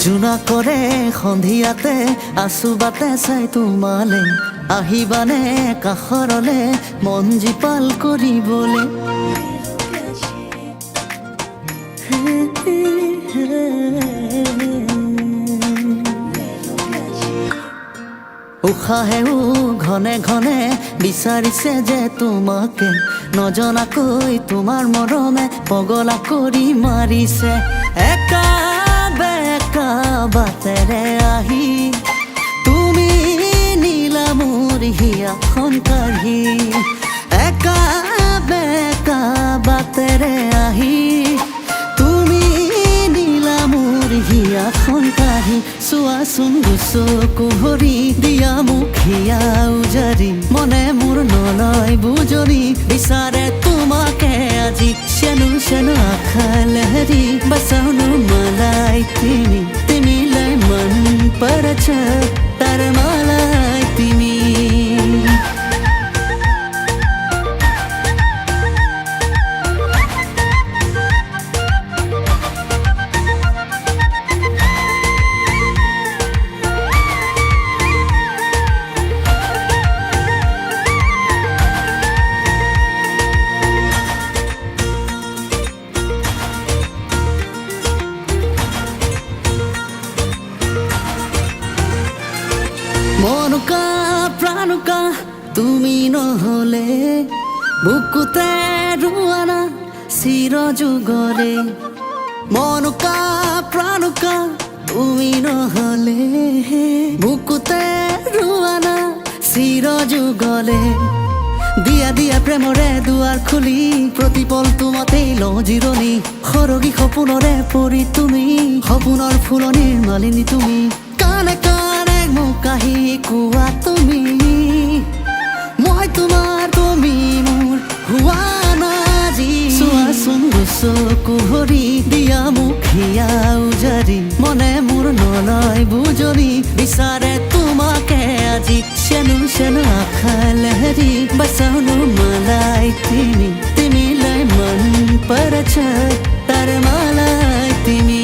জোনা কৰে সন্ধিয়াতে আছো বাটে চাই তোমালে আহিবানে কাষৰলে মন জীপাল কৰিবলে উশাহেও ঘনে ঘনে বিচাৰিছে যে তোমাকে নজনাকৈ তোমাৰ মৰমে পগলা কৰি মাৰিছে একা বেকা বাটেৰে আহি তুমি নীলা মোৰ হিয়াখন কাঢ়ি একা বেকা বাটেৰে আহি তুমি নীলা মোৰ হিয়াখন কাঢ়ি চোৱাচোন চকু ভৰি দিয়া মোক হিয়া উজাৰি মনে মোৰ নলয় বুজনি বিচাৰে তোমাকে আজি চেনো চেনো আশা লহৰি বচাউনো मलाई तिमीलाई मन पर्छ तर मलाई तिमी মনুকা প্রাণুকা তুমি নহলে বুকুতে রুয়ানা চির যুগলে মনুকা প্রাণুকা তুমি নহলে বুকুতে রুয়ানা চির যুগলে দিয়া দিয়া প্ৰেমৰে দুৱাৰ খুলি প্ৰতিপল তোমাতেই লওঁ জিৰণি সৰগী সপোনৰে পৰি তুমি সপোনৰ ফুলনিৰ মালিনী তুমি কানে কানে মোক আহি কোৱা তুমি মই তোমাৰ তুমি মোৰ হোৱা নাজি চোৱাচোন চকু ভৰি দিয়া মোক হিয়া উজাৰি মনে মোৰ নলয় বুজনি বিচাৰে তোমাকে আজি চেনো চেনো আশা লহৰি बचाउनु मलाई तिमीलाई मन पर्छ तर मलाई तिमी